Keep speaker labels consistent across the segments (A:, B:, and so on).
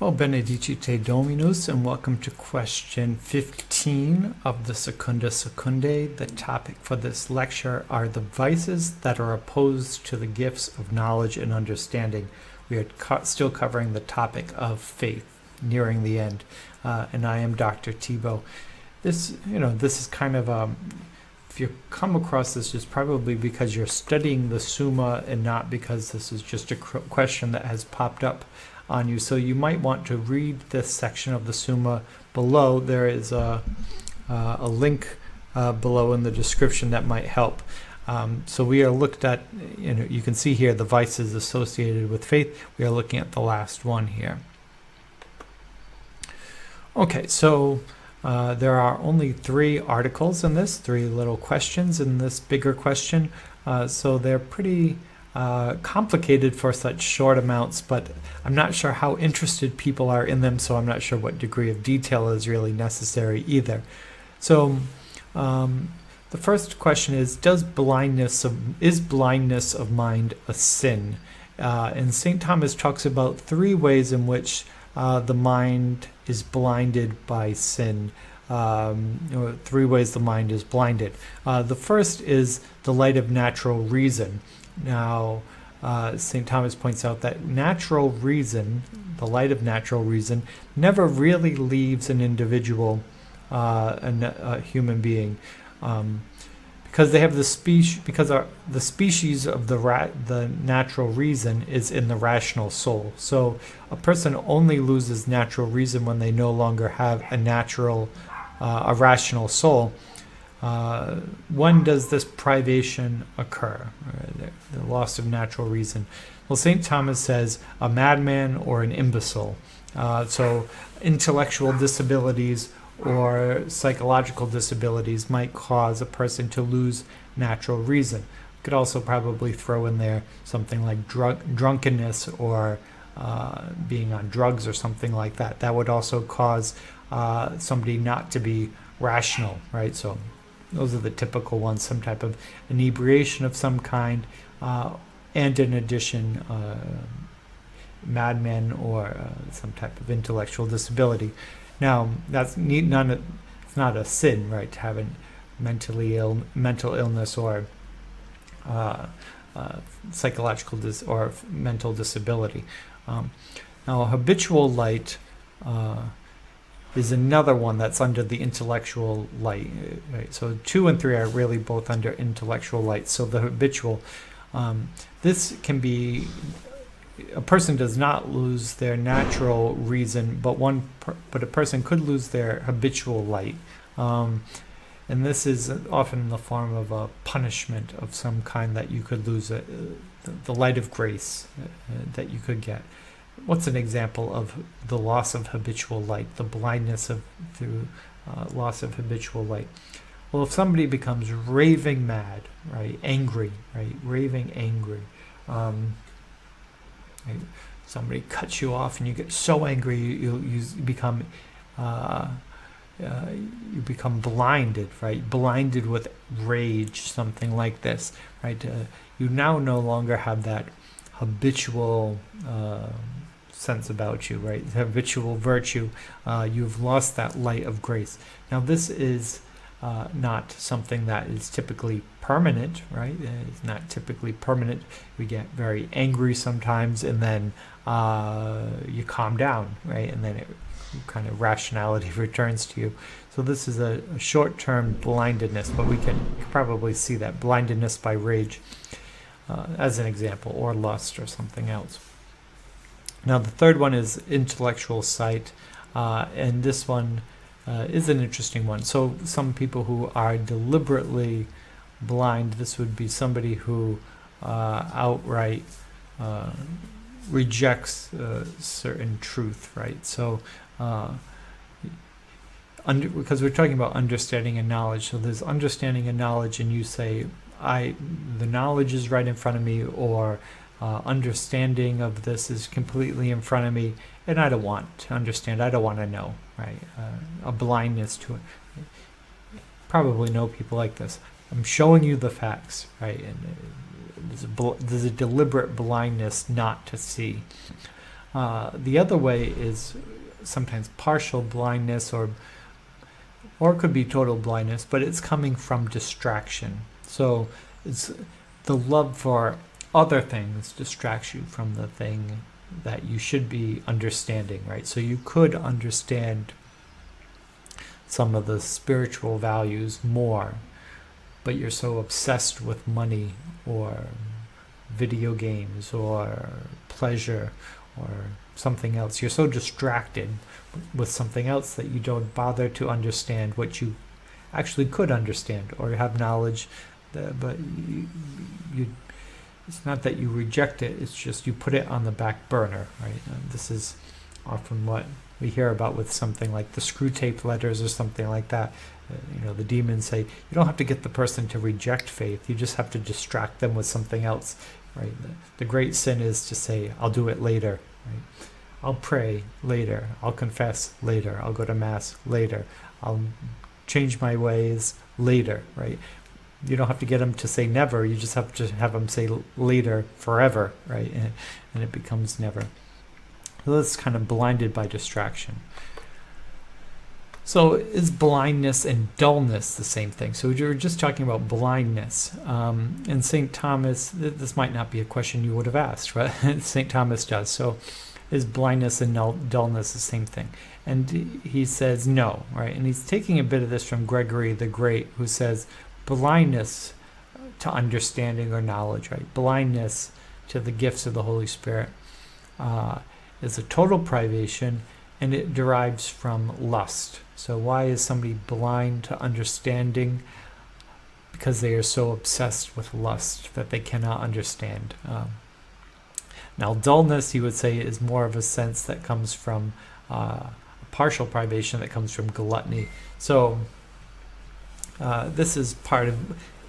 A: Well, benedicite Dominus, and welcome to question 15 of the Secunda Secundae. The topic for this lecture are the vices that are opposed to the gifts of knowledge and understanding. We are still covering the topic of faith, nearing the end, and I am Dr. Thibault. This is kind of if you come across this, it's probably because you're studying the Summa and not because this is just a question that has popped up on you. So you might want to read this section of the Summa below. There is a link below in the description that might help. So we are looked at, you can see here the vices associated with faith. We are looking at the last one here. Okay, so there are only 3 articles in this, 3 little questions in this bigger question. So they're pretty complicated for such short amounts, but I'm not sure how interested people are in them, so I'm not sure what degree of detail is really necessary either. So the first question is blindness of mind a sin? And St. Thomas talks about 3 ways in which the mind is blinded by sin. 3 ways the mind is blinded. The first is the light of natural reason. Now, St. Thomas points out that natural reason, the light of natural reason, never really leaves an individual, a human being, because they have the species of the natural reason is in the rational soul. So a person only loses natural reason when they no longer have a rational soul. When does this privation occur? The loss of natural reason. Well, St. Thomas says a madman or an imbecile. So intellectual disabilities or psychological disabilities might cause a person to lose natural reason. You could also probably throw in there something like drunkenness or being on drugs or something like that. That would also cause somebody not to be rational, right? So those are the typical ones, some type of inebriation of some kind, and in addition, madmen or some type of intellectual disability. Now, it's not a sin, right, to have a mental illness or psychological or mental disability. Now, habitual light is another one that's under the intellectual light. Right? So 2 and 3 are really both under intellectual light. So the habitual, this can be, a person does not lose their natural reason, but a person could lose their habitual light. And this is often in the form of a punishment of some kind that you could lose, the light of grace that you could get. What's an example of the loss of habitual light, the blindness through loss of habitual light? Well, if somebody becomes raving mad, right, angry, right, raving angry, somebody cuts you off and you get so angry you become blinded, right, blinded with rage, something like this, right? You now no longer have that habitual sense about you, right? Habitual virtue. You've lost that light of grace. Now, this is not something that is typically permanent, right? It's not typically permanent. We get very angry sometimes, and then you calm down, right? And then kind of rationality returns to you. So this is a short-term blindedness, but we can probably see that blindedness by rage as an example, or lust or something else. Now, the third one is intellectual sight, and this one is an interesting one. So some people who are deliberately blind, this would be somebody who outright rejects certain truth, right? So because we're talking about understanding and knowledge, so there's understanding and knowledge, and you say, the knowledge is right in front of me, or understanding of this is completely in front of me, and I don't want to understand, I don't want to know, right? A blindness to it. Probably know people like this. I'm showing you the facts, right? And there's a deliberate blindness not to see. The other way is sometimes partial blindness, or it could be total blindness, but it's coming from distraction. So it's the love for other things distracts you from the thing that you should be understanding, right? So you could understand some of the spiritual values more, but you're so obsessed with money or video games or pleasure or something else. You're so distracted with something else that you don't bother to understand what you actually could understand or have knowledge, but you it's not that you reject it, it's just you put it on the back burner, right? This is often what we hear about with something like the screw tape letters or something like that. The demons say, you don't have to get the person to reject faith, you just have to distract them with something else, right? The great sin is to say, I'll do it later, right? I'll pray later, I'll confess later, I'll go to Mass later, I'll change my ways later, right? You don't have to get them to say never, you just have to have them say later forever, right? And it becomes never. So that's kind of blinded by distraction. So is blindness and dullness the same thing? So we were just talking about blindness. And St. Thomas, this might not be a question you would have asked, right? St. Thomas does. So is blindness and dullness the same thing? And he says no, right? And he's taking a bit of this from Gregory the Great, who says blindness to understanding or knowledge, right? Blindness to the gifts of the Holy Spirit is a total privation, and it derives from lust. So why is somebody blind to understanding? Because they are so obsessed with lust that they cannot understand. Now dullness, he would say, is more of a sense that comes from a partial privation that comes from gluttony. So this is part of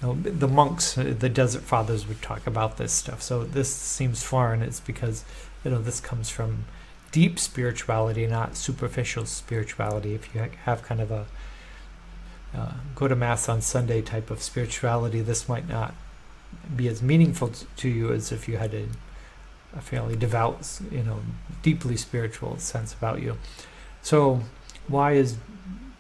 A: the monks, the Desert Fathers would talk about this stuff. So this seems foreign. It's because this comes from deep spirituality, not superficial spirituality. If you have kind of a go to Mass on Sunday type of spirituality, this might not be as meaningful to you as if you had a fairly devout, deeply spiritual sense about you. So why is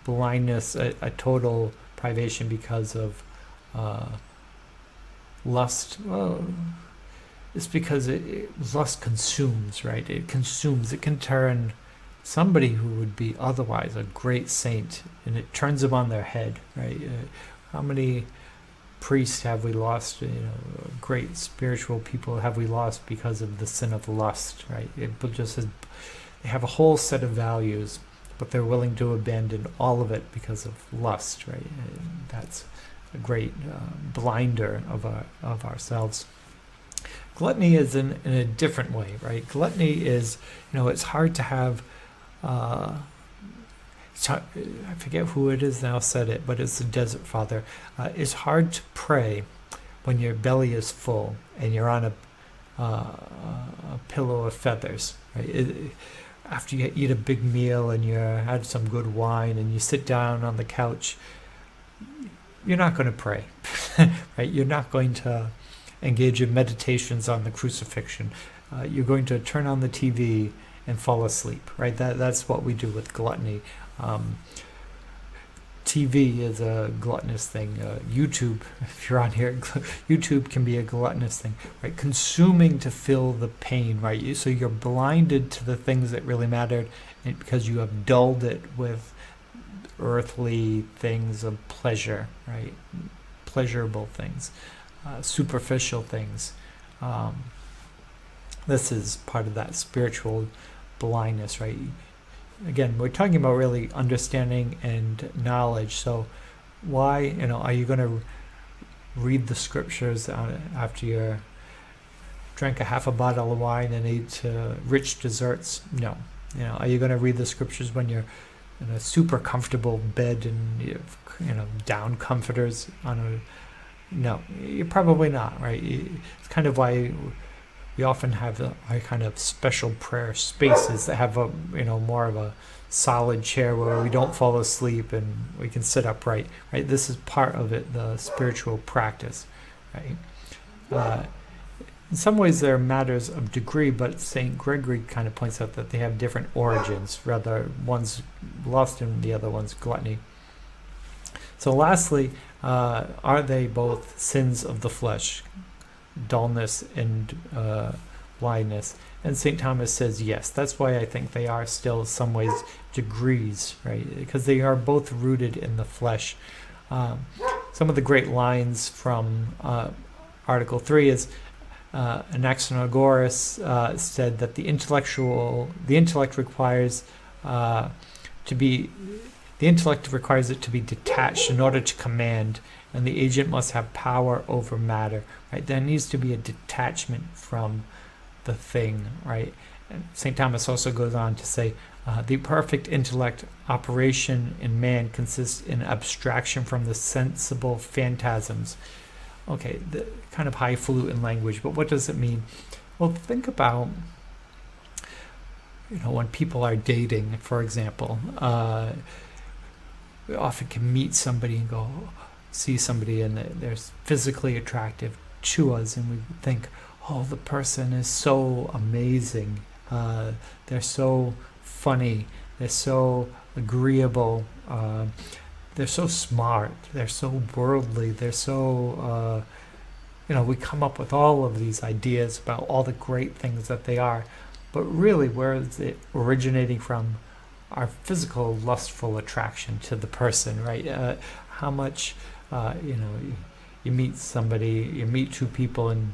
A: blindness a total privation? Because of lust? Well, it's because lust consumes, right? It consumes. It can turn somebody who would be otherwise a great saint, and it turns them on their head, right? How many priests have we lost? Great spiritual people have we lost because of the sin of lust, right? They have a whole set of values, but they're willing to abandon all of it because of lust, right? And that's a great blinder of ourselves. Gluttony is in a different way, right? Gluttony is, it's hard to have, I forget who it is now said it, but it's the Desert Father. It's hard to pray when your belly is full and you're on a pillow of feathers, right? After you eat a big meal and you had some good wine and you sit down on the couch, you're not going to pray, right? You're not going to engage in meditations on the crucifixion. You're going to turn on the TV and fall asleep, right? That's what we do with gluttony. TV is a gluttonous thing. YouTube, if you're on here, YouTube can be a gluttonous thing, right? Consuming to fill the pain, right? So you're blinded to the things that really mattered because you have dulled it with earthly things of pleasure, right? Pleasurable things. Superficial things. This is part of that spiritual blindness, right? Again, we're talking about really understanding and knowledge. So why, are you going to read the scriptures after you drank a half a bottle of wine and ate rich desserts? No. Are you going to read the scriptures when you're in a super comfortable bed and you have, down comforters on a... No, you're probably not, right? It's kind of why we often have a kind of special prayer spaces that have more of a solid chair where we don't fall asleep and we can sit upright, right? This is part of it, the spiritual practice, right? in some ways they're matters of degree, but St. Gregory kind of points out that they have different origins, rather one's lust and the other one's gluttony. So lastly, are they both sins of the flesh, dullness and blindness? And St. Thomas says yes. That's why I think they are still in some ways degrees, right? Because they are both rooted in the flesh. Some of the great lines from Article 3 is Anaxagoras said that the intellect requires it to be detached in order to command, and the agent must have power over matter, right? There needs to be a detachment from the thing, right? And St. Thomas also goes on to say, the perfect intellect operation in man consists in abstraction from the sensible phantasms. Okay, the kind of highfalutin language, but what does it mean? Well, think about, when people are dating, for example, we often can meet somebody and see somebody and they're physically attractive to us, and we think, oh, the person is so amazing. They're so funny. They're so agreeable. They're so smart. They're so worldly. They're so, we come up with all of these ideas about all the great things that they are. But really, where is it originating from? Our physical lustful attraction to the person, right? How much, you meet somebody, you meet two people, and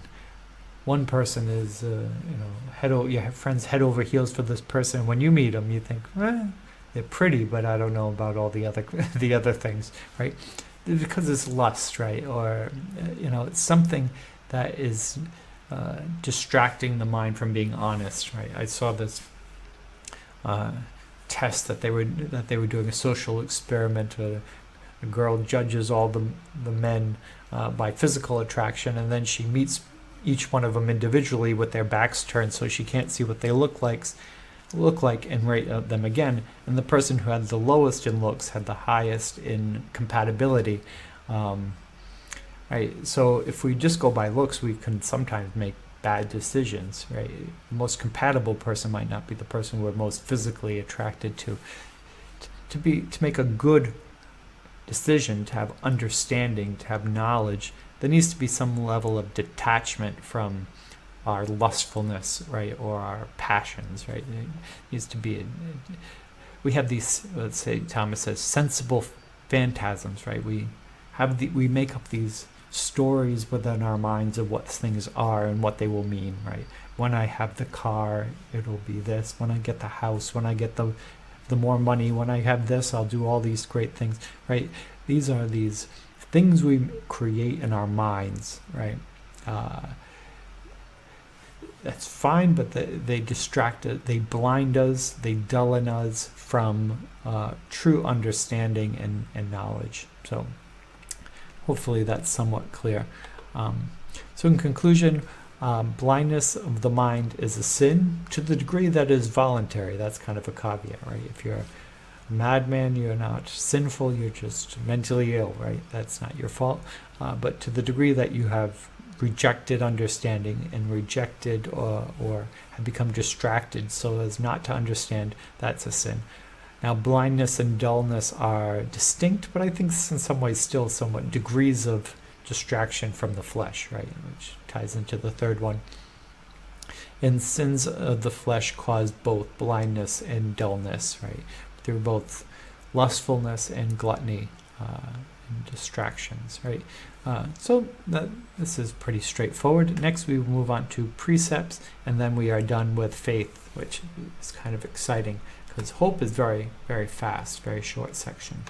A: one person is, you have friends head over heels for this person. When you meet them, you think, they're pretty, but I don't know about all the other things, right? Because it's lust, right? Or, it's something that is distracting the mind from being honest, right? I saw this test that they were doing, a social experiment where a girl judges all the men by physical attraction, and then she meets each one of them individually with their backs turned so she can't see what they look like, and rate them again. And the person who had the lowest in looks had the highest in compatibility. Right. So if we just go by looks, we can sometimes make bad decisions. Right. The most compatible person might not be the person we're most physically attracted to. To make a good decision, to have understanding, to have knowledge, there needs to be some level of detachment from our lustfulness, right, or our passions, right? It needs to be. We have these, let's say, Thomas says, sensible phantasms, right? We make up these stories within our minds of what things are and what they will mean, right? When I have the car, it'll be this. When I get the house, when I get the more money, when I have this, I'll do all these great things, right? These are these things we create in our minds, right? That's fine, but they distract us, they blind us, they dullen us from true understanding and knowledge. So hopefully that's somewhat clear. So in conclusion, blindness of the mind is a sin to the degree that is voluntary. That's kind of a caveat, right? If you're a madman, you're not sinful, you're just mentally ill, right? That's not your fault. But to the degree that you have rejected understanding and rejected or have become distracted so as not to understand, that's a sin. Now, blindness and dullness are distinct, but I think in some ways still somewhat degrees of distraction from the flesh, right? Which ties into the third one. And sins of the flesh cause both blindness and dullness, right? Through both lustfulness and gluttony and distractions, right? So this is pretty straightforward. Next, we will move on to precepts, and then we are done with faith, which is kind of exciting because hope is very, very fast, very short section.